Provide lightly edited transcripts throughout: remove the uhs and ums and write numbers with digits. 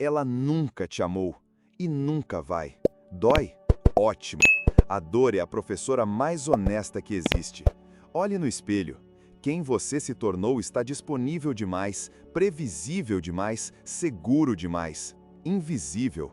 Ela nunca te amou e nunca vai. Dói? Ótimo. A dor é a professora mais honesta que existe. Olhe no espelho. Quem você se tornou está disponível demais, previsível demais, seguro demais, invisível.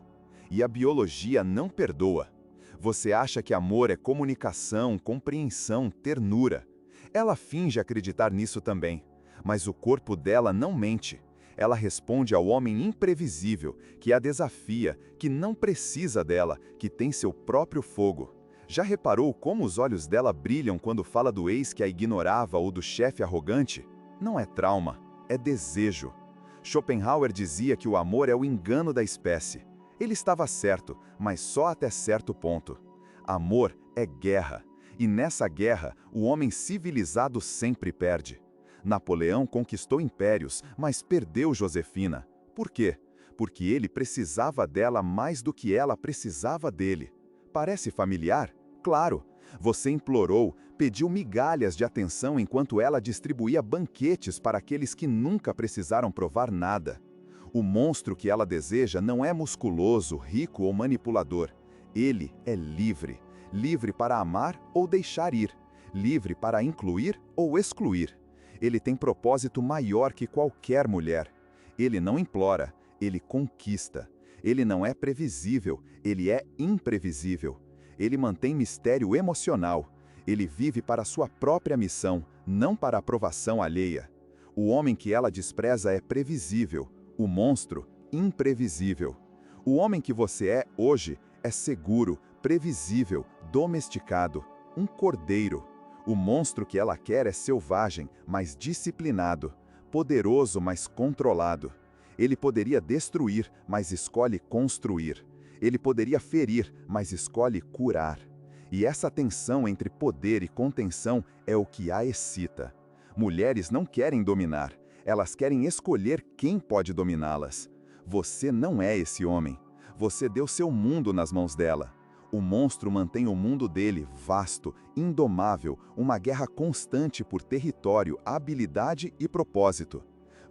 E a biologia não perdoa. Você acha que amor é comunicação, compreensão, ternura. Ela finge acreditar nisso também, mas o corpo dela não mente. Ela responde ao homem imprevisível, que a desafia, que não precisa dela, que tem seu próprio fogo. Já reparou como os olhos dela brilham quando fala do ex que a ignorava ou do chefe arrogante? Não é trauma, é desejo. Schopenhauer dizia que o amor é o engano da espécie. Ele estava certo, mas só até certo ponto. Amor é guerra, e nessa guerra o homem civilizado sempre perde. Napoleão conquistou impérios, mas perdeu Josefina. Por quê? Porque ele precisava dela mais do que ela precisava dele. Parece familiar? Claro. Você implorou, pediu migalhas de atenção enquanto ela distribuía banquetes para aqueles que nunca precisaram provar nada. O monstro que ela deseja não é musculoso, rico ou manipulador. Ele é livre. Livre para amar ou deixar ir. Livre para incluir ou excluir. Ele tem propósito maior que qualquer mulher. Ele não implora, ele conquista. Ele não é previsível, ele é imprevisível. Ele mantém mistério emocional. Ele vive para sua própria missão, não para a aprovação alheia. O homem que ela despreza é previsível, o monstro, imprevisível. O homem que você é hoje é seguro, previsível, domesticado, um cordeiro. O monstro que ela quer é selvagem, mas disciplinado, poderoso, mas controlado. Ele poderia destruir, mas escolhe construir. Ele poderia ferir, mas escolhe curar. E essa tensão entre poder e contenção é o que a excita. Mulheres não querem dominar, elas querem escolher quem pode dominá-las. Você não é esse homem. Você deu seu mundo nas mãos dela. O monstro mantém o mundo dele vasto, indomável, uma guerra constante por território, habilidade e propósito.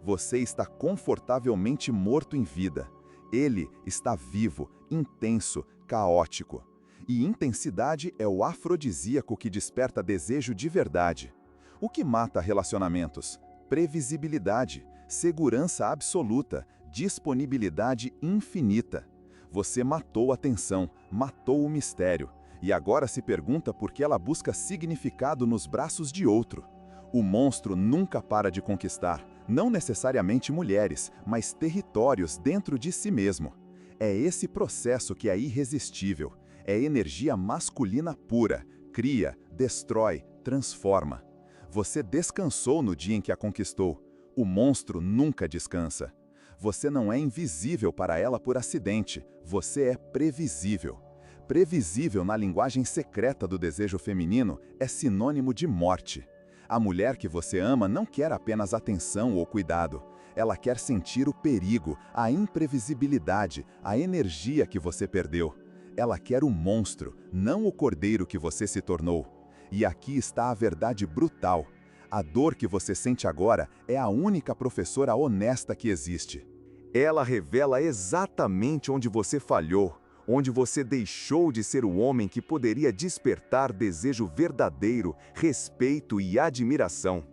Você está confortavelmente morto em vida. Ele está vivo, intenso, caótico. E intensidade é o afrodisíaco que desperta desejo de verdade. O que mata relacionamentos? Previsibilidade, segurança absoluta, disponibilidade infinita. Você matou a tensão, matou o mistério, e agora se pergunta por que ela busca significado nos braços de outro. O monstro nunca para de conquistar, não necessariamente mulheres, mas territórios dentro de si mesmo. É esse processo que é irresistível, é energia masculina pura, cria, destrói, transforma. Você descansou no dia em que a conquistou. O monstro nunca descansa. Você não é invisível para ela por acidente, você é previsível. Previsível na linguagem secreta do desejo feminino é sinônimo de morte. A mulher que você ama não quer apenas atenção ou cuidado. Ela quer sentir o perigo, a imprevisibilidade, a energia que você perdeu. Ela quer o monstro, não o cordeiro que você se tornou. E aqui está a verdade brutal. A dor que você sente agora é a única professora honesta que existe. Ela revela exatamente onde você falhou, onde você deixou de ser o homem que poderia despertar desejo verdadeiro, respeito e admiração.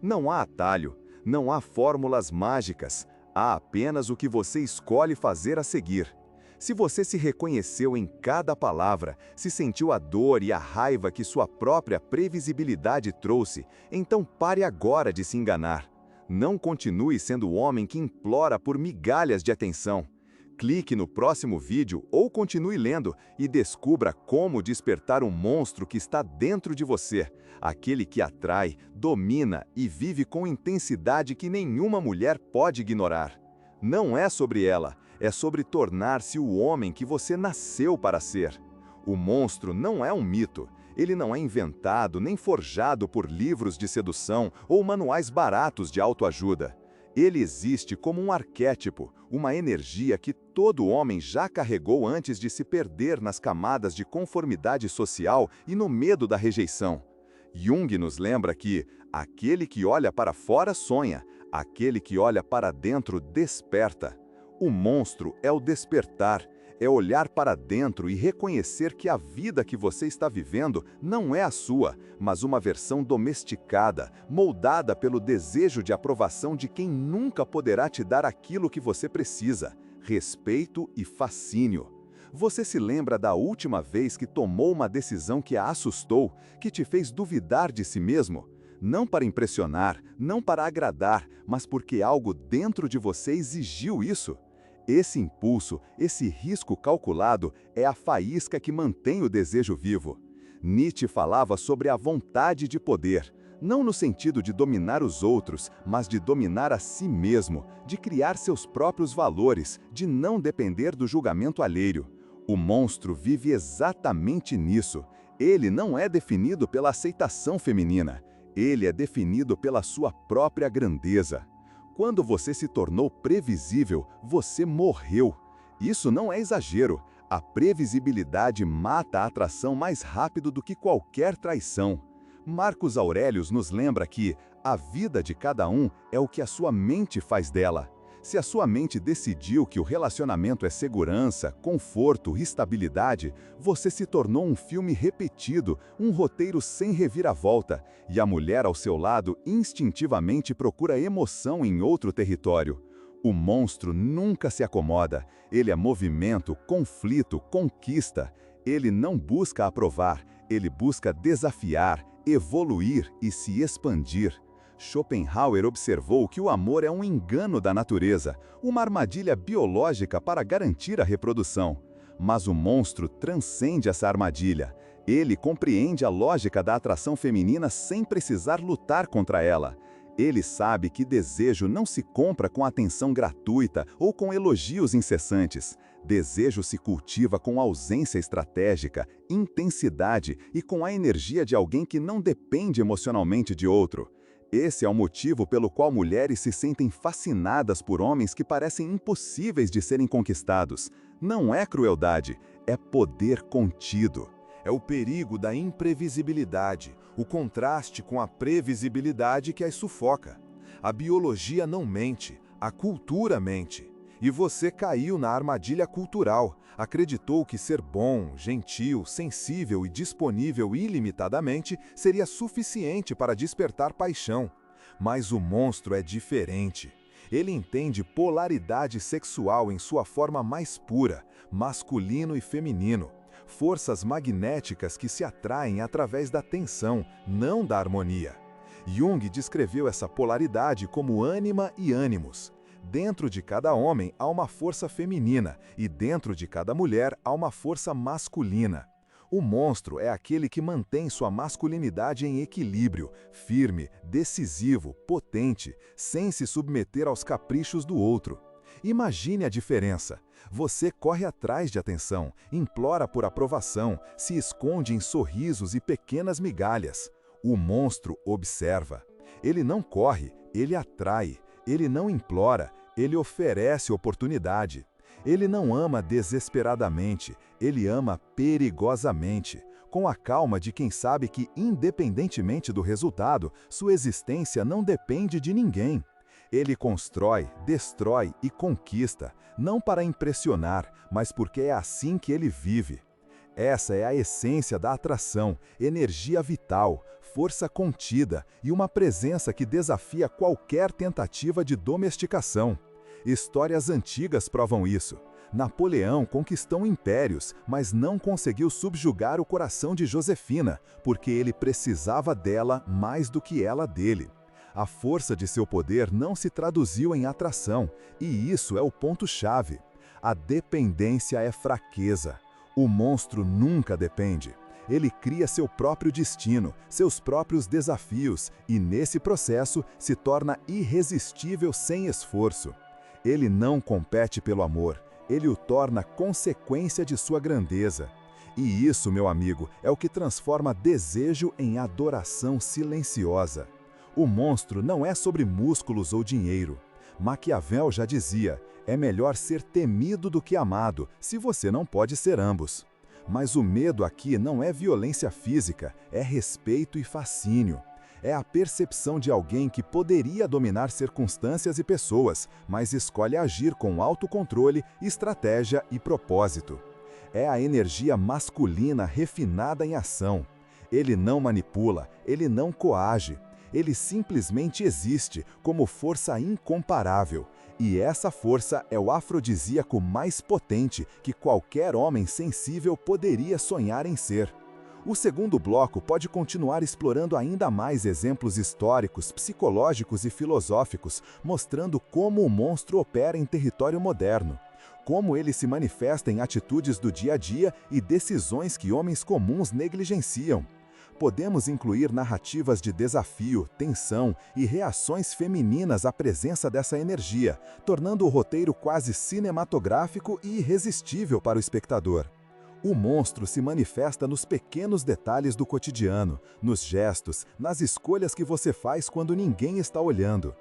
Não há atalho, não há fórmulas mágicas, há apenas o que você escolhe fazer a seguir. Se você se reconheceu em cada palavra, se sentiu a dor e a raiva que sua própria previsibilidade trouxe, então pare agora de se enganar. Não continue sendo o homem que implora por migalhas de atenção. Clique no próximo vídeo ou continue lendo e descubra como despertar um monstro que está dentro de você, aquele que atrai, domina e vive com intensidade que nenhuma mulher pode ignorar. Não é sobre ela, é sobre tornar-se o homem que você nasceu para ser. O monstro não é um mito. Ele não é inventado nem forjado por livros de sedução ou manuais baratos de autoajuda. Ele existe como um arquétipo, uma energia que todo homem já carregou antes de se perder nas camadas de conformidade social e no medo da rejeição. Jung nos lembra que aquele que olha para fora sonha, aquele que olha para dentro desperta. O monstro é o despertar, é olhar para dentro e reconhecer que a vida que você está vivendo não é a sua, mas uma versão domesticada, moldada pelo desejo de aprovação de quem nunca poderá te dar aquilo que você precisa: respeito e fascínio. Você se lembra da última vez que tomou uma decisão que a assustou, que te fez duvidar de si mesmo? Não para impressionar, não para agradar, mas porque algo dentro de você exigiu isso. Esse impulso, esse risco calculado, é a faísca que mantém o desejo vivo. Nietzsche falava sobre a vontade de poder, não no sentido de dominar os outros, mas de dominar a si mesmo, de criar seus próprios valores, de não depender do julgamento alheio. O monstro vive exatamente nisso. Ele não é definido pela aceitação feminina. Ele é definido pela sua própria grandeza. Quando você se tornou previsível, você morreu. Isso não é exagero. A previsibilidade mata a atração mais rápido do que qualquer traição. Marcos Aurelius nos lembra que a vida de cada um é o que a sua mente faz dela. Se a sua mente decidiu que o relacionamento é segurança, conforto, estabilidade, você se tornou um filme repetido, um roteiro sem reviravolta, e a mulher ao seu lado instintivamente procura emoção em outro território. O monstro nunca se acomoda. Ele é movimento, conflito, conquista. Ele não busca aprovar, ele busca desafiar, evoluir e se expandir. Schopenhauer observou que o amor é um engano da natureza, uma armadilha biológica para garantir a reprodução. Mas o monstro transcende essa armadilha. Ele compreende a lógica da atração feminina sem precisar lutar contra ela. Ele sabe que desejo não se compra com atenção gratuita ou com elogios incessantes. Desejo se cultiva com ausência estratégica, intensidade e com a energia de alguém que não depende emocionalmente de outro. Esse é o motivo pelo qual mulheres se sentem fascinadas por homens que parecem impossíveis de serem conquistados. Não é crueldade, é poder contido. É o perigo da imprevisibilidade, o contraste com a previsibilidade que as sufoca. A biologia não mente, a cultura mente. E você caiu na armadilha cultural, acreditou que ser bom, gentil, sensível e disponível ilimitadamente seria suficiente para despertar paixão. Mas o monstro é diferente. Ele entende polaridade sexual em sua forma mais pura, masculino e feminino. Forças magnéticas que se atraem através da tensão, não da harmonia. Jung descreveu essa polaridade como ânima e ânimos. Dentro de cada homem há uma força feminina e dentro de cada mulher há uma força masculina. O monstro é aquele que mantém sua masculinidade em equilíbrio, firme, decisivo, potente, sem se submeter aos caprichos do outro. Imagine a diferença. Você corre atrás de atenção, implora por aprovação, se esconde em sorrisos e pequenas migalhas. O monstro observa. Ele não corre, ele atrai. Ele não implora, ele oferece oportunidade. Ele não ama desesperadamente, ele ama perigosamente, com a calma de quem sabe que, independentemente do resultado, sua existência não depende de ninguém. Ele constrói, destrói e conquista, não para impressionar, mas porque é assim que ele vive. Essa é a essência da atração, energia vital, força contida e uma presença que desafia qualquer tentativa de domesticação. Histórias antigas provam isso. Napoleão conquistou impérios, mas não conseguiu subjugar o coração de Josefina, porque ele precisava dela mais do que ela dele. A força de seu poder não se traduziu em atração, e isso é o ponto-chave. A dependência é fraqueza. O monstro nunca depende. Ele cria seu próprio destino, seus próprios desafios, e nesse processo se torna irresistível sem esforço. Ele não compete pelo amor, ele o torna consequência de sua grandeza. E isso, meu amigo, é o que transforma desejo em adoração silenciosa. O monstro não é sobre músculos ou dinheiro. Maquiavel já dizia, é melhor ser temido do que amado, se você não pode ser ambos. Mas o medo aqui não é violência física, é respeito e fascínio. É a percepção de alguém que poderia dominar circunstâncias e pessoas, mas escolhe agir com autocontrole, estratégia e propósito. É a energia masculina refinada em ação. Ele não manipula, ele não coage. Ele simplesmente existe como força incomparável. E essa força é o afrodisíaco mais potente que qualquer homem sensível poderia sonhar em ser. O segundo bloco pode continuar explorando ainda mais exemplos históricos, psicológicos e filosóficos, mostrando como o monstro opera em território moderno. Como ele se manifesta em atitudes do dia a dia e decisões que homens comuns negligenciam. Podemos incluir narrativas de desafio, tensão e reações femininas à presença dessa energia, tornando o roteiro quase cinematográfico e irresistível para o espectador. O monstro se manifesta nos pequenos detalhes do cotidiano, nos gestos, nas escolhas que você faz quando ninguém está olhando.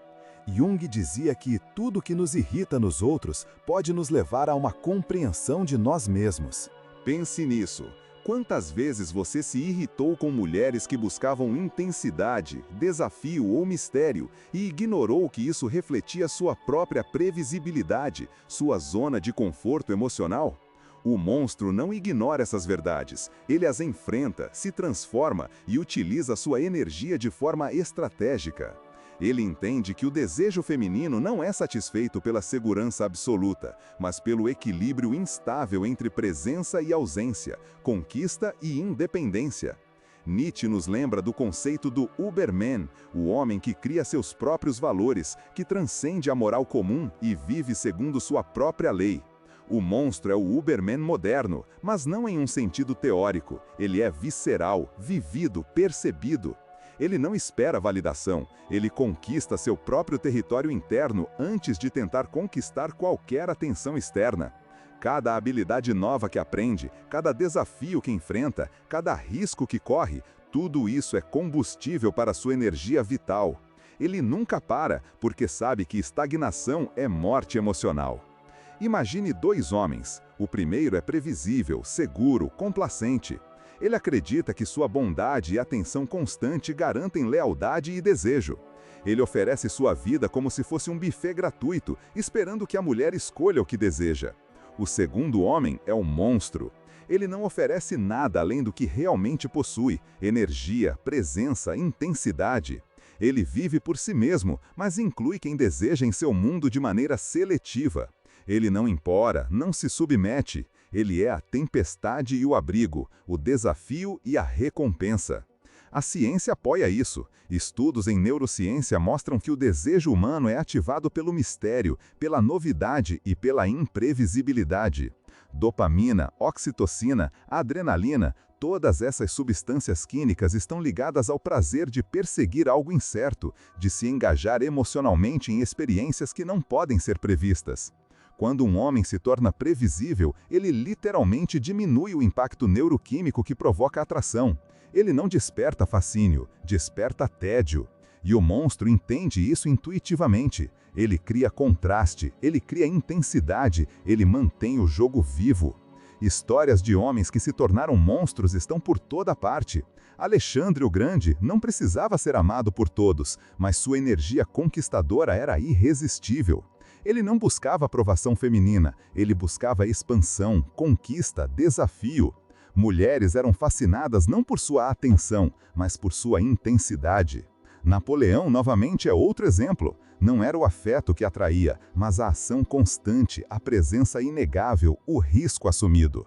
Jung dizia que tudo que nos irrita nos outros pode nos levar a uma compreensão de nós mesmos. Pense nisso. Quantas vezes você se irritou com mulheres que buscavam intensidade, desafio ou mistério e ignorou que isso refletia sua própria previsibilidade, sua zona de conforto emocional? O monstro não ignora essas verdades, ele as enfrenta, se transforma e utiliza sua energia de forma estratégica. Ele entende que o desejo feminino não é satisfeito pela segurança absoluta, mas pelo equilíbrio instável entre presença e ausência, conquista e independência. Nietzsche nos lembra do conceito do Überman, o homem que cria seus próprios valores, que transcende a moral comum e vive segundo sua própria lei. O monstro é o Überman moderno, mas não em um sentido teórico. Ele é visceral, vivido, percebido. Ele não espera validação, ele conquista seu próprio território interno antes de tentar conquistar qualquer atenção externa. Cada habilidade nova que aprende, cada desafio que enfrenta, cada risco que corre, tudo isso é combustível para sua energia vital. Ele nunca para, porque sabe que estagnação é morte emocional. Imagine dois homens. O primeiro é previsível, seguro, complacente. Ele acredita que sua bondade e atenção constante garantem lealdade e desejo. Ele oferece sua vida como se fosse um buffet gratuito, esperando que a mulher escolha o que deseja. O segundo homem é o monstro. Ele não oferece nada além do que realmente possui: energia, presença, intensidade. Ele vive por si mesmo, mas inclui quem deseja em seu mundo de maneira seletiva. Ele não impora, não se submete. Ele é a tempestade e o abrigo, o desafio e a recompensa. A ciência apoia isso. Estudos em neurociência mostram que o desejo humano é ativado pelo mistério, pela novidade e pela imprevisibilidade. Dopamina, oxitocina, adrenalina, todas essas substâncias químicas estão ligadas ao prazer de perseguir algo incerto, de se engajar emocionalmente em experiências que não podem ser previstas. Quando um homem se torna previsível, ele literalmente diminui o impacto neuroquímico que provoca a atração. Ele não desperta fascínio, desperta tédio. E o monstro entende isso intuitivamente. Ele cria contraste, ele cria intensidade, ele mantém o jogo vivo. Histórias de homens que se tornaram monstros estão por toda parte. Alexandre o Grande não precisava ser amado por todos, mas sua energia conquistadora era irresistível. Ele não buscava aprovação feminina, ele buscava expansão, conquista, desafio. Mulheres eram fascinadas não por sua atenção, mas por sua intensidade. Napoleão, novamente, é outro exemplo. Não era o afeto que atraía, mas a ação constante, a presença inegável, o risco assumido.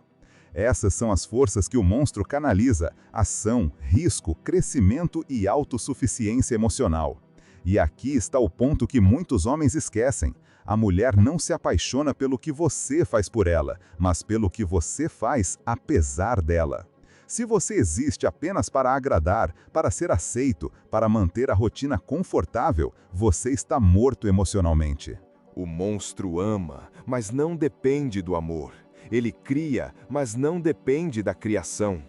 Essas são as forças que o monstro canaliza: ação, risco, crescimento e autossuficiência emocional. E aqui está o ponto que muitos homens esquecem. A mulher não se apaixona pelo que você faz por ela, mas pelo que você faz apesar dela. Se você existe apenas para agradar, para ser aceito, para manter a rotina confortável, você está morto emocionalmente. O monstro ama, mas não depende do amor. Ele cria, mas não depende da criação.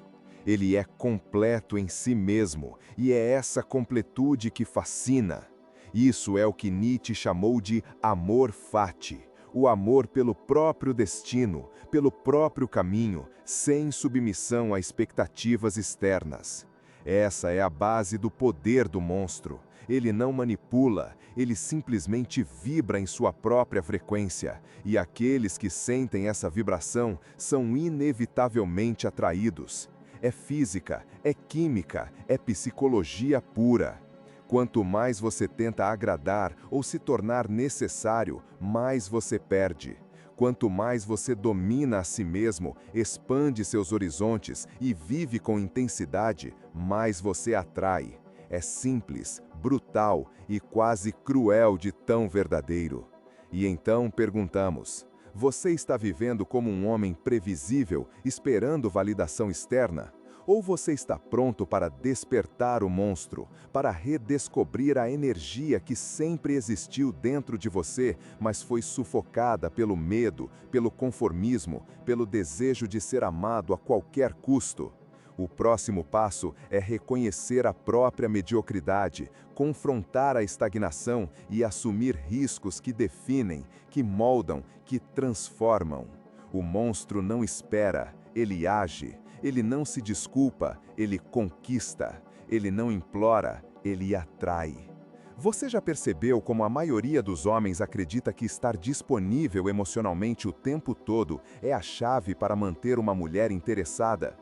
Ele é completo em si mesmo, e é essa completude que fascina. Isso é o que Nietzsche chamou de amor fati, o amor pelo próprio destino, pelo próprio caminho, sem submissão a expectativas externas. Essa é a base do poder do monstro. Ele não manipula, ele simplesmente vibra em sua própria frequência, e aqueles que sentem essa vibração são inevitavelmente atraídos. É física, é química, é psicologia pura. Quanto mais você tenta agradar ou se tornar necessário, mais você perde. Quanto mais você domina a si mesmo, expande seus horizontes e vive com intensidade, mais você atrai. É simples, brutal e quase cruel de tão verdadeiro. E então perguntamos: você está vivendo como um homem previsível, esperando validação externa? Ou você está pronto para despertar o monstro, para redescobrir a energia que sempre existiu dentro de você, mas foi sufocada pelo medo, pelo conformismo, pelo desejo de ser amado a qualquer custo? O próximo passo é reconhecer a própria mediocridade, confrontar a estagnação e assumir riscos que definem, que moldam, que transformam. O monstro não espera, ele age. Ele não se desculpa, ele conquista. Ele não implora, ele atrai. Você já percebeu como a maioria dos homens acredita que estar disponível emocionalmente o tempo todo é a chave para manter uma mulher interessada?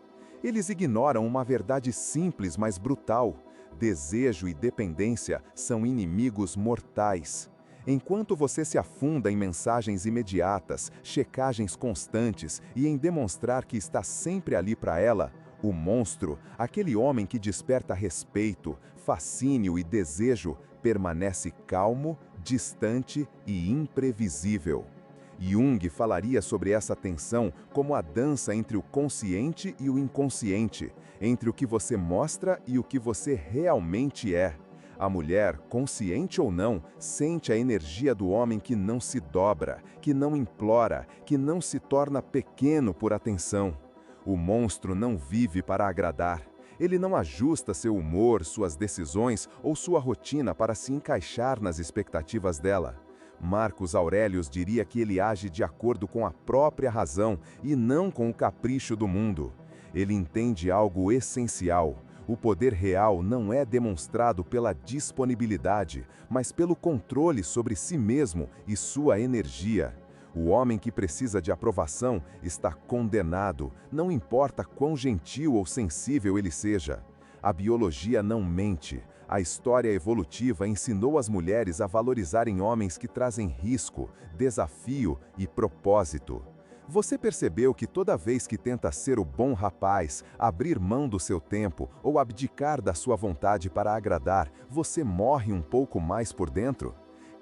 Eles ignoram uma verdade simples, mas brutal. Desejo e dependência são inimigos mortais. Enquanto você se afunda em mensagens imediatas, checagens constantes e em demonstrar que está sempre ali para ela, o monstro, aquele homem que desperta respeito, fascínio e desejo, permanece calmo, distante e imprevisível. Jung falaria sobre essa tensão como a dança entre o consciente e o inconsciente, entre o que você mostra e o que você realmente é. A mulher, consciente ou não, sente a energia do homem que não se dobra, que não implora, que não se torna pequeno por atenção. O monstro não vive para agradar. Ele não ajusta seu humor, suas decisões ou sua rotina para se encaixar nas expectativas dela. Marcos Aurelius diria que ele age de acordo com a própria razão e não com o capricho do mundo. Ele entende algo essencial. O poder real não é demonstrado pela disponibilidade, mas pelo controle sobre si mesmo e sua energia. O homem que precisa de aprovação está condenado, não importa quão gentil ou sensível ele seja. A biologia não mente. A história evolutiva ensinou as mulheres a valorizarem homens que trazem risco, desafio e propósito. Você percebeu que toda vez que tenta ser o bom rapaz, abrir mão do seu tempo ou abdicar da sua vontade para agradar, você morre um pouco mais por dentro?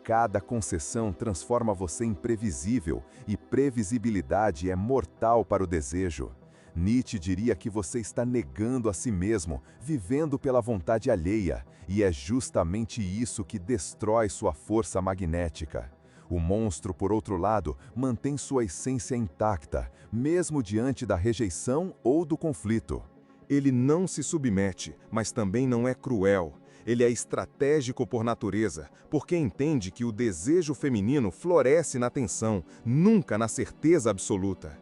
Cada concessão transforma você em previsível, e previsibilidade é mortal para o desejo. Nietzsche diria que você está negando a si mesmo, vivendo pela vontade alheia, e é justamente isso que destrói sua força magnética. O monstro, por outro lado, mantém sua essência intacta, mesmo diante da rejeição ou do conflito. Ele não se submete, mas também não é cruel. Ele é estratégico por natureza, porque entende que o desejo feminino floresce na tensão, nunca na certeza absoluta.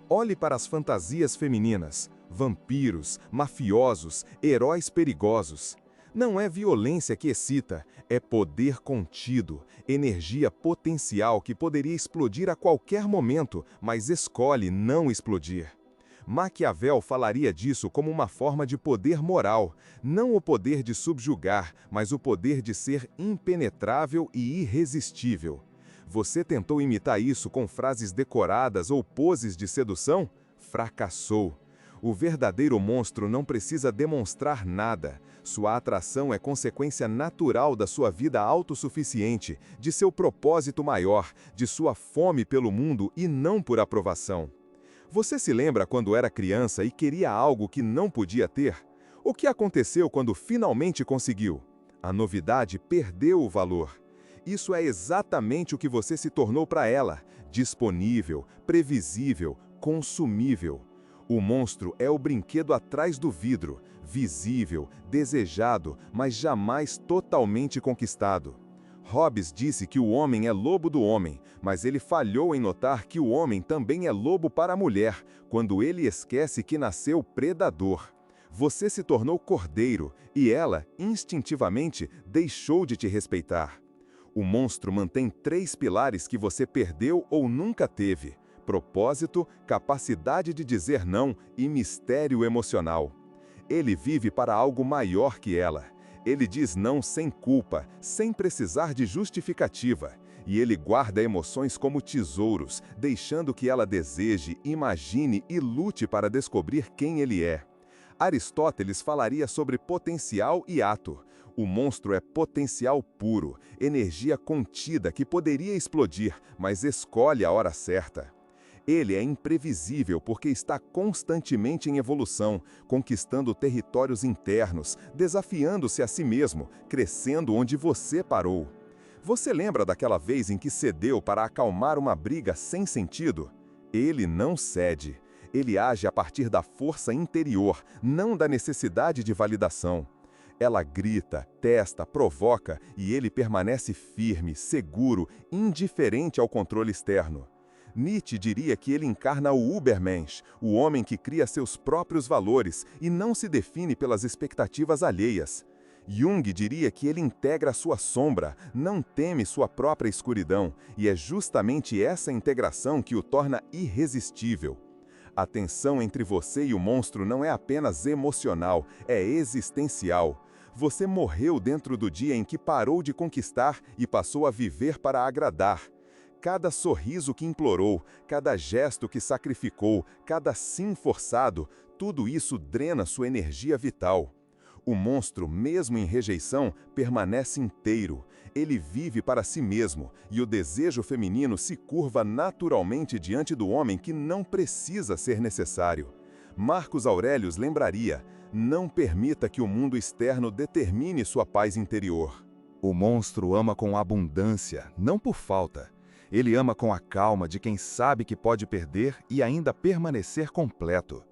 Olhe para as fantasias femininas: vampiros, mafiosos, heróis perigosos. Não é violência que excita, é poder contido, energia potencial que poderia explodir a qualquer momento, mas escolhe não explodir. Maquiavel falaria disso como uma forma de poder moral, não o poder de subjugar, mas o poder de ser impenetrável e irresistível. Você tentou imitar isso com frases decoradas ou poses de sedução? Fracassou. O verdadeiro monstro não precisa demonstrar nada. Sua atração é consequência natural da sua vida autossuficiente, de seu propósito maior, de sua fome pelo mundo e não por aprovação. Você se lembra quando era criança e queria algo que não podia ter? O que aconteceu quando finalmente conseguiu? A novidade perdeu o valor. Isso é exatamente o que você se tornou para ela: disponível, previsível, consumível. O monstro é o brinquedo atrás do vidro, visível, desejado, mas jamais totalmente conquistado. Hobbes disse que o homem é lobo do homem, mas ele falhou em notar que o homem também é lobo para a mulher, quando ele esquece que nasceu predador. Você se tornou cordeiro e ela, instintivamente, deixou de te respeitar. O monstro mantém 3 pilares que você perdeu ou nunca teve: propósito, capacidade de dizer não e mistério emocional. Ele vive para algo maior que ela. Ele diz não sem culpa, sem precisar de justificativa. E ele guarda emoções como tesouros, deixando que ela deseje, imagine e lute para descobrir quem ele é. Aristóteles falaria sobre potencial e ato. O monstro é potencial puro, energia contida que poderia explodir, mas escolhe a hora certa. Ele é imprevisível porque está constantemente em evolução, conquistando territórios internos, desafiando-se a si mesmo, crescendo onde você parou. Você lembra daquela vez em que cedeu para acalmar uma briga sem sentido? Ele não cede. Ele age a partir da força interior, não da necessidade de validação. Ela grita, testa, provoca e ele permanece firme, seguro, indiferente ao controle externo. Nietzsche diria que ele encarna o Übermensch, o homem que cria seus próprios valores e não se define pelas expectativas alheias. Jung diria que ele integra sua sombra, não teme sua própria escuridão, e é justamente essa integração que o torna irresistível. A tensão entre você e o monstro não é apenas emocional, é existencial. Você morreu dentro do dia em que parou de conquistar e passou a viver para agradar. Cada sorriso que implorou, cada gesto que sacrificou, cada sim forçado, tudo isso drena sua energia vital. O monstro, mesmo em rejeição, permanece inteiro. Ele vive para si mesmo, e o desejo feminino se curva naturalmente diante do homem que não precisa ser necessário. Marcos Aurelius lembraria: não permita que o mundo externo determine sua paz interior. O monstro ama com abundância, não por falta. Ele ama com a calma de quem sabe que pode perder e ainda permanecer completo.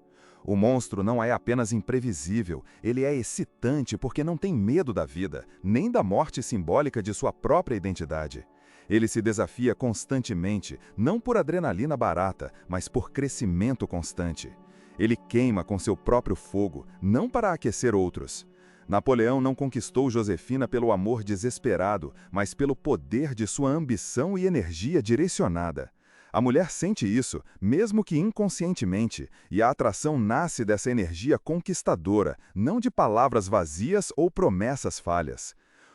O monstro não é apenas imprevisível, ele é excitante porque não tem medo da vida, nem da morte simbólica de sua própria identidade. Ele se desafia constantemente, não por adrenalina barata, mas por crescimento constante. Ele queima com seu próprio fogo, não para aquecer outros. Napoleão não conquistou Josefina pelo amor desesperado, mas pelo poder de sua ambição e energia direcionada. A mulher sente isso, mesmo que inconscientemente, e a atração nasce dessa energia conquistadora, não de palavras vazias ou promessas falhas.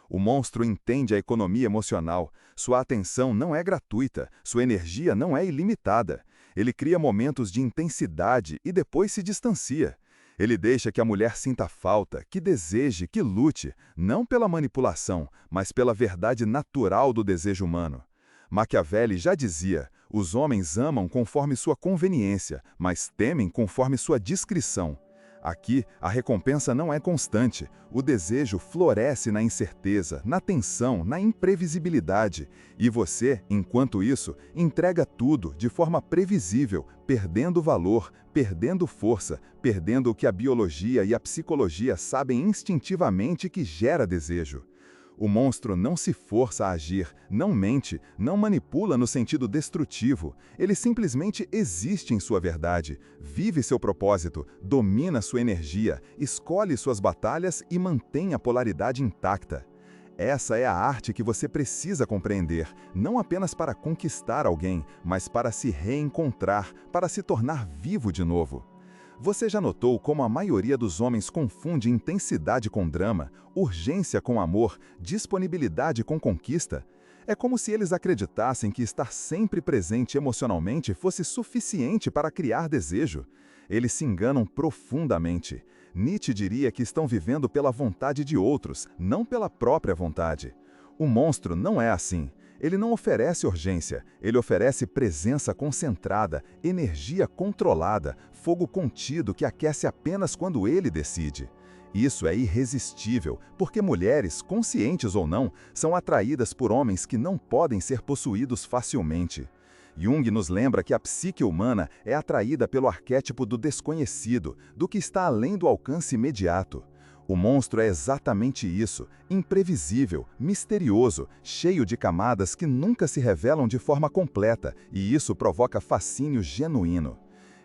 O monstro entende a economia emocional. Sua atenção não é gratuita, sua energia não é ilimitada. Ele cria momentos de intensidade e depois se distancia. Ele deixa que a mulher sinta falta, que deseje, que lute, não pela manipulação, mas pela verdade natural do desejo humano. Maquiavelli já dizia: os homens amam conforme sua conveniência, mas temem conforme sua discrição. Aqui, a recompensa não é constante. O desejo floresce na incerteza, na tensão, na imprevisibilidade. E você, enquanto isso, entrega tudo de forma previsível, perdendo valor, perdendo força, perdendo o que a biologia e a psicologia sabem instintivamente que gera desejo. O monstro não se força a agir, não mente, não manipula no sentido destrutivo. Ele simplesmente existe em sua verdade, vive seu propósito, domina sua energia, escolhe suas batalhas e mantém a polaridade intacta. Essa é a arte que você precisa compreender, não apenas para conquistar alguém, mas para se reencontrar, para se tornar vivo de novo. Você já notou como a maioria dos homens confunde intensidade com drama, urgência com amor, disponibilidade com conquista? É como se eles acreditassem que estar sempre presente emocionalmente fosse suficiente para criar desejo. Eles se enganam profundamente. Nietzsche diria que estão vivendo pela vontade de outros, não pela própria vontade. O monstro não é assim. Ele não oferece urgência, ele oferece presença concentrada, energia controlada, fogo contido que aquece apenas quando ele decide. Isso é irresistível, porque mulheres, conscientes ou não, são atraídas por homens que não podem ser possuídos facilmente. Jung nos lembra que a psique humana é atraída pelo arquétipo do desconhecido, do que está além do alcance imediato. O monstro é exatamente isso, imprevisível, misterioso, cheio de camadas que nunca se revelam de forma completa, e isso provoca fascínio genuíno.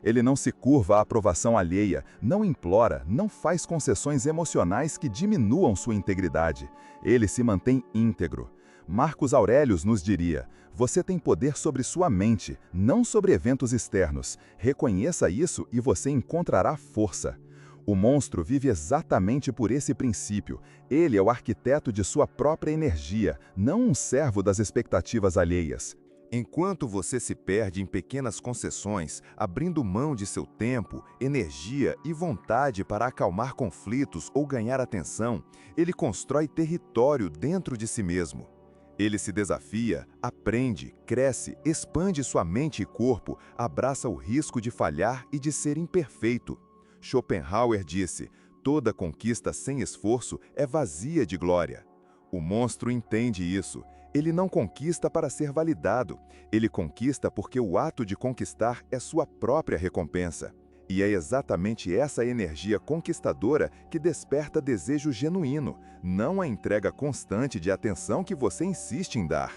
Ele não se curva à aprovação alheia, não implora, não faz concessões emocionais que diminuam sua integridade. Ele se mantém íntegro. Marcos Aurelius nos diria: você tem poder sobre sua mente, não sobre eventos externos. Reconheça isso e você encontrará força. O monstro vive exatamente por esse princípio. Ele é o arquiteto de sua própria energia, não um servo das expectativas alheias. Enquanto você se perde em pequenas concessões, abrindo mão de seu tempo, energia e vontade para acalmar conflitos ou ganhar atenção, ele constrói território dentro de si mesmo. Ele se desafia, aprende, cresce, expande sua mente e corpo, abraça o risco de falhar e de ser imperfeito. Schopenhauer disse: toda conquista sem esforço é vazia de glória. O monstro entende isso. Ele não conquista para ser validado. Ele conquista porque o ato de conquistar é sua própria recompensa. E é exatamente essa energia conquistadora que desperta desejo genuíno, não a entrega constante de atenção que você insiste em dar.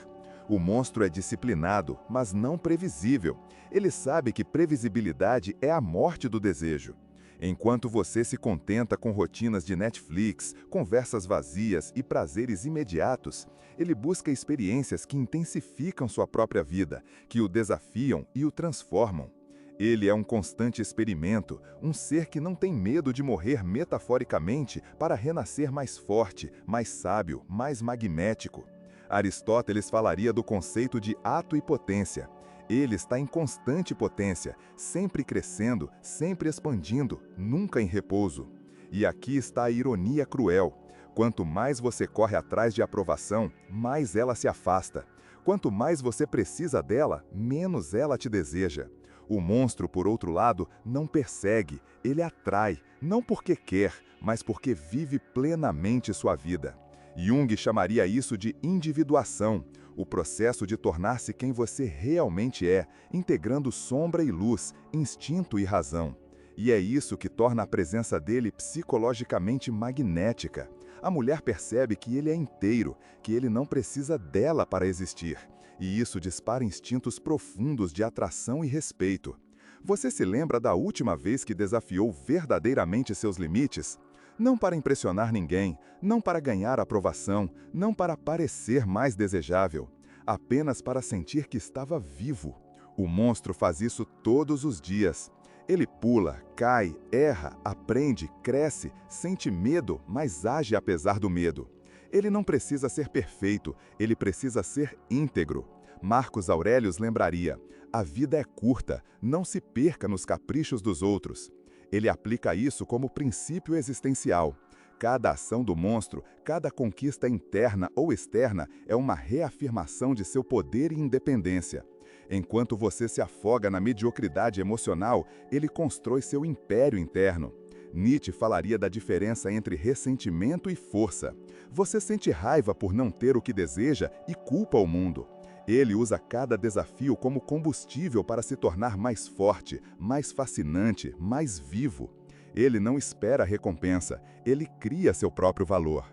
O monstro é disciplinado, mas não previsível. Ele sabe que previsibilidade é a morte do desejo. Enquanto você se contenta com rotinas de Netflix, conversas vazias e prazeres imediatos, ele busca experiências que intensificam sua própria vida, que o desafiam e o transformam. Ele é um constante experimento, um ser que não tem medo de morrer metaforicamente para renascer mais forte, mais sábio, mais magnético. Aristóteles falaria do conceito de ato e potência. Ele está em constante potência, sempre crescendo, sempre expandindo, nunca em repouso. E aqui está a ironia cruel. Quanto mais você corre atrás de aprovação, mais ela se afasta. Quanto mais você precisa dela, menos ela te deseja. O monstro, por outro lado, não persegue, ele atrai, não porque quer, mas porque vive plenamente sua vida. Jung chamaria isso de individuação, o processo de tornar-se quem você realmente é, integrando sombra e luz, instinto e razão. E é isso que torna a presença dele psicologicamente magnética. A mulher percebe que ele é inteiro, que ele não precisa dela para existir. E isso dispara instintos profundos de atração e respeito. Você se lembra da última vez que desafiou verdadeiramente seus limites? Não para impressionar ninguém, não para ganhar aprovação, não para parecer mais desejável, apenas para sentir que estava vivo. O monstro faz isso todos os dias. Ele pula, cai, erra, aprende, cresce, sente medo, mas age apesar do medo. Ele não precisa ser perfeito, ele precisa ser íntegro. Marcos Aurelius lembraria: a vida é curta, não se perca nos caprichos dos outros. Ele aplica isso como princípio existencial. Cada ação do monstro, cada conquista interna ou externa é uma reafirmação de seu poder e independência. Enquanto você se afoga na mediocridade emocional, ele constrói seu império interno. Nietzsche falaria da diferença entre ressentimento e força. Você sente raiva por não ter o que deseja e culpa o mundo. Ele usa cada desafio como combustível para se tornar mais forte, mais fascinante, mais vivo. Ele não espera recompensa, ele cria seu próprio valor.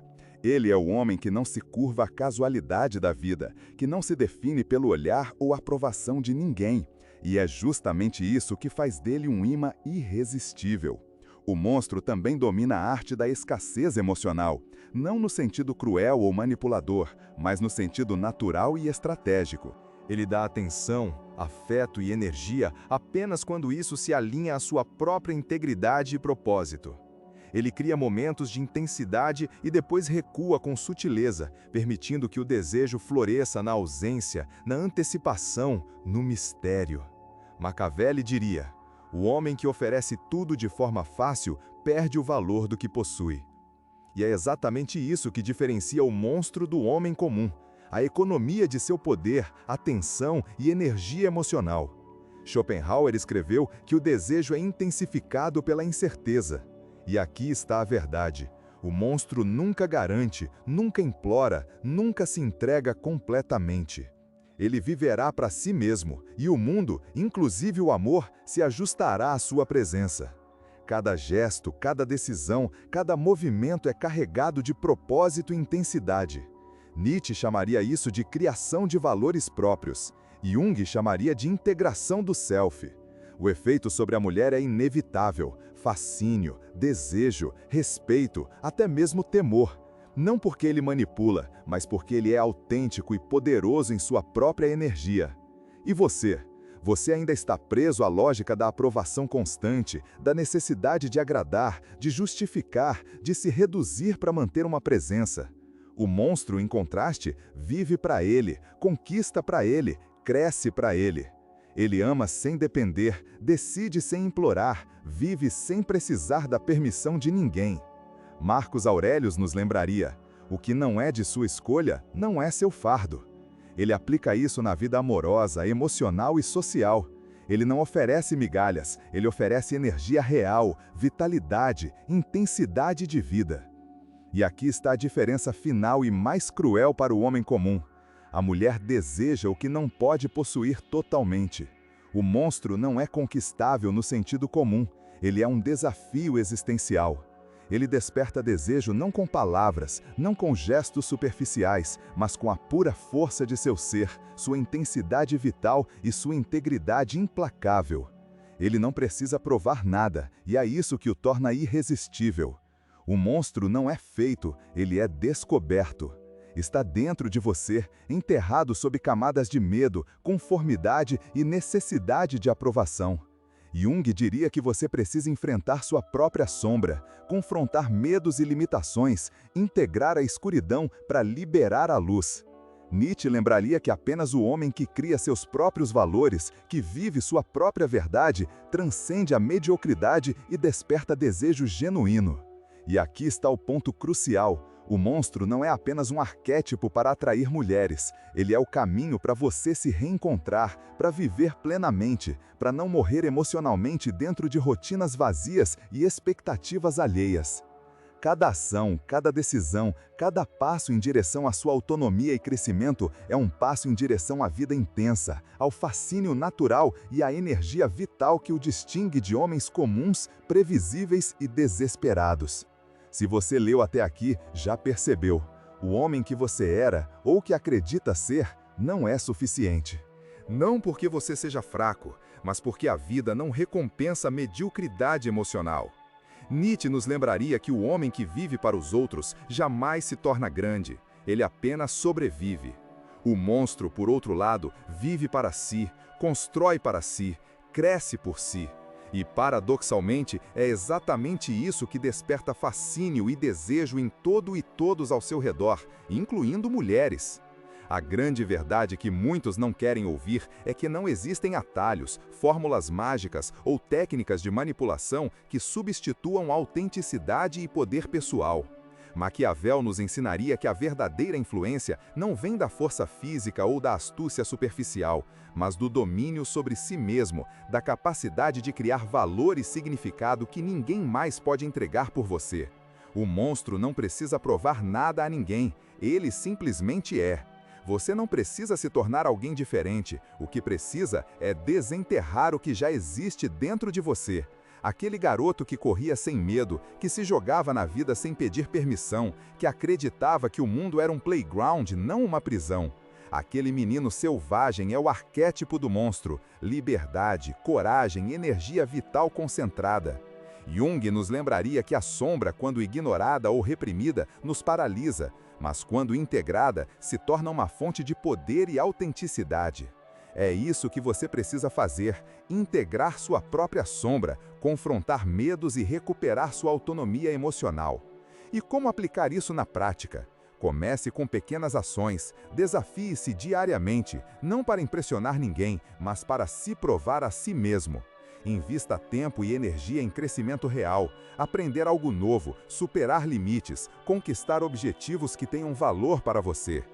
Ele é o homem que não se curva à casualidade da vida, que não se define pelo olhar ou aprovação de ninguém. E é justamente isso que faz dele um imã irresistível. O monstro também domina a arte da escassez emocional, não no sentido cruel ou manipulador, mas no sentido natural e estratégico. Ele dá atenção, afeto e energia apenas quando isso se alinha à sua própria integridade e propósito. Ele cria momentos de intensidade e depois recua com sutileza, permitindo que o desejo floresça na ausência, na antecipação, no mistério. Machiavelli diria: o homem que oferece tudo de forma fácil perde o valor do que possui. E é exatamente isso que diferencia o monstro do homem comum, a economia de seu poder, atenção e energia emocional. Schopenhauer escreveu que o desejo é intensificado pela incerteza. E aqui está a verdade. O monstro nunca garante, nunca implora, nunca se entrega completamente. Ele viverá para si mesmo, e o mundo, inclusive o amor, se ajustará à sua presença. Cada gesto, cada decisão, cada movimento é carregado de propósito e intensidade. Nietzsche chamaria isso de criação de valores próprios. Jung chamaria de integração do self. O efeito sobre a mulher é inevitável: fascínio, desejo, respeito, até mesmo temor. Não porque ele manipula, mas porque ele é autêntico e poderoso em sua própria energia. E você? Você ainda está preso à lógica da aprovação constante, da necessidade de agradar, de justificar, de se reduzir para manter uma presença. O monstro, em contraste, vive para ele, conquista para ele, cresce para ele. Ele ama sem depender, decide sem implorar, vive sem precisar da permissão de ninguém. Marcos Aurelius nos lembraria: o que não é de sua escolha não é seu fardo. Ele aplica isso na vida amorosa, emocional e social. Ele não oferece migalhas, ele oferece energia real, vitalidade, intensidade de vida. E aqui está a diferença final e mais cruel para o homem comum. A mulher deseja o que não pode possuir totalmente. O monstro não é conquistável no sentido comum, ele é um desafio existencial. Ele desperta desejo não com palavras, não com gestos superficiais, mas com a pura força de seu ser, sua intensidade vital e sua integridade implacável. Ele não precisa provar nada, e é isso que o torna irresistível. O monstro não é feito, ele é descoberto. Está dentro de você, enterrado sob camadas de medo, conformidade e necessidade de aprovação. Jung diria que você precisa enfrentar sua própria sombra, confrontar medos e limitações, integrar a escuridão para liberar a luz. Nietzsche lembraria que apenas o homem que cria seus próprios valores, que vive sua própria verdade, transcende a mediocridade e desperta desejo genuíno. E aqui está o ponto crucial. O monstro não é apenas um arquétipo para atrair mulheres, ele é o caminho para você se reencontrar, para viver plenamente, para não morrer emocionalmente dentro de rotinas vazias e expectativas alheias. Cada ação, cada decisão, cada passo em direção à sua autonomia e crescimento é um passo em direção à vida intensa, ao fascínio natural e à energia vital que o distingue de homens comuns, previsíveis e desesperados. Se você leu até aqui, já percebeu. O homem que você era, ou que acredita ser, não é suficiente. Não porque você seja fraco, mas porque a vida não recompensa a mediocridade emocional. Nietzsche nos lembraria que o homem que vive para os outros jamais se torna grande, ele apenas sobrevive. O monstro, por outro lado, vive para si, constrói para si, cresce por si. E, paradoxalmente, é exatamente isso que desperta fascínio e desejo em todo e todos ao seu redor, incluindo mulheres. A grande verdade que muitos não querem ouvir é que não existem atalhos, fórmulas mágicas ou técnicas de manipulação que substituam a autenticidade e poder pessoal. Maquiavel nos ensinaria que a verdadeira influência não vem da força física ou da astúcia superficial, mas do domínio sobre si mesmo, da capacidade de criar valor e significado que ninguém mais pode entregar por você. O monstro não precisa provar nada a ninguém, ele simplesmente é. Você não precisa se tornar alguém diferente, o que precisa é desenterrar o que já existe dentro de você. Aquele garoto que corria sem medo, que se jogava na vida sem pedir permissão, que acreditava que o mundo era um playground, não uma prisão. Aquele menino selvagem é o arquétipo do monstro, liberdade, coragem, energia vital concentrada. Jung nos lembraria que a sombra, quando ignorada ou reprimida, nos paralisa, mas quando integrada, se torna uma fonte de poder e autenticidade. É isso que você precisa fazer, integrar sua própria sombra, confrontar medos e recuperar sua autonomia emocional. E como aplicar isso na prática? Comece com pequenas ações, desafie-se diariamente, não para impressionar ninguém, mas para se provar a si mesmo. Invista tempo e energia em crescimento real, aprender algo novo, superar limites, conquistar objetivos que tenham valor para você.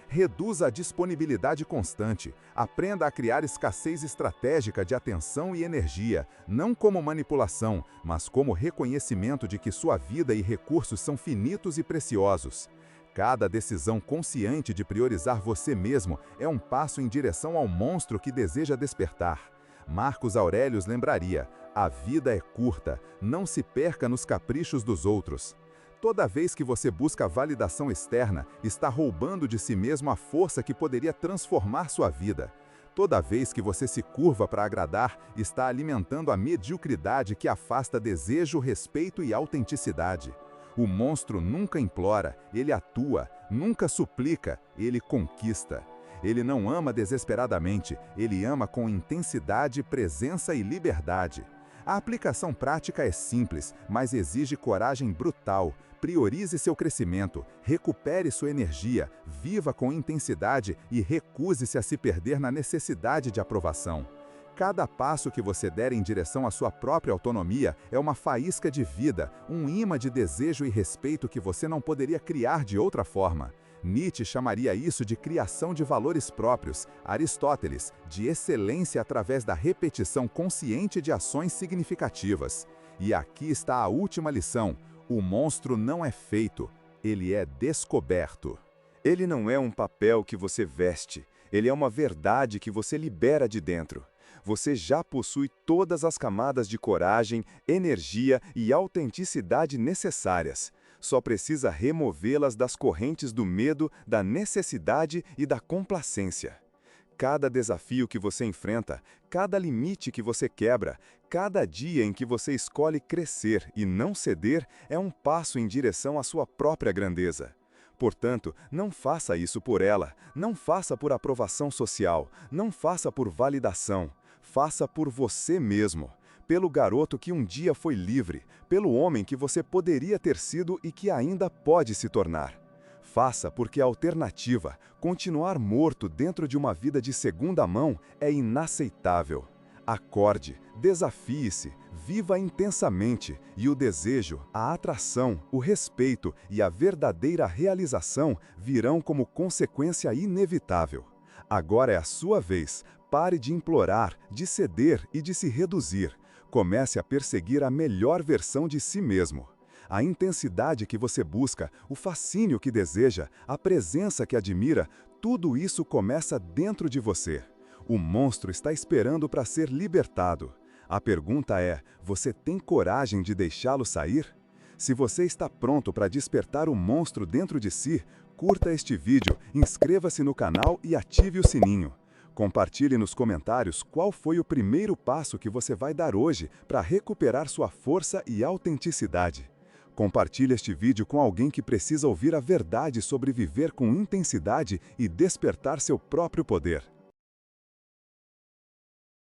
Reduza a disponibilidade constante, aprenda a criar escassez estratégica de atenção e energia, não como manipulação, mas como reconhecimento de que sua vida e recursos são finitos e preciosos. Cada decisão consciente de priorizar você mesmo é um passo em direção ao monstro que deseja despertar. Marcos Aurelius lembraria: a vida é curta, não se perca nos caprichos dos outros. Toda vez que você busca validação externa, está roubando de si mesmo a força que poderia transformar sua vida. Toda vez que você se curva para agradar, está alimentando a mediocridade que afasta desejo, respeito e autenticidade. O monstro nunca implora, ele atua, nunca suplica, ele conquista. Ele não ama desesperadamente, ele ama com intensidade, presença e liberdade. A aplicação prática é simples, mas exige coragem brutal. Priorize seu crescimento, recupere sua energia, viva com intensidade e recuse-se a se perder na necessidade de aprovação. Cada passo que você der em direção à sua própria autonomia é uma faísca de vida, um imã de desejo e respeito que você não poderia criar de outra forma. Nietzsche chamaria isso de criação de valores próprios, Aristóteles, de excelência através da repetição consciente de ações significativas. E aqui está a última lição: o monstro não é feito, ele é descoberto. Ele não é um papel que você veste, ele é uma verdade que você libera de dentro. Você já possui todas as camadas de coragem, energia e autenticidade necessárias. Só precisa removê-las das correntes do medo, da necessidade e da complacência. Cada desafio que você enfrenta, cada limite que você quebra, cada dia em que você escolhe crescer e não ceder é um passo em direção à sua própria grandeza. Portanto, não faça isso por ela, não faça por aprovação social, não faça por validação, faça por você mesmo. Pelo garoto que um dia foi livre, pelo homem que você poderia ter sido e que ainda pode se tornar. Faça porque a alternativa, continuar morto dentro de uma vida de segunda mão, é inaceitável. Acorde, desafie-se, viva intensamente, e o desejo, a atração, o respeito e a verdadeira realização virão como consequência inevitável. Agora é a sua vez. Pare de implorar, de ceder e de se reduzir. Comece a perseguir a melhor versão de si mesmo. A intensidade que você busca, o fascínio que deseja, a presença que admira, tudo isso começa dentro de você. O monstro está esperando para ser libertado. A pergunta é: você tem coragem de deixá-lo sair? Se você está pronto para despertar o monstro dentro de si, curta este vídeo, inscreva-se no canal e ative o sininho. Compartilhe nos comentários qual foi o primeiro passo que você vai dar hoje para recuperar sua força e autenticidade. Compartilhe este vídeo com alguém que precisa ouvir a verdade sobre viver com intensidade e despertar seu próprio poder.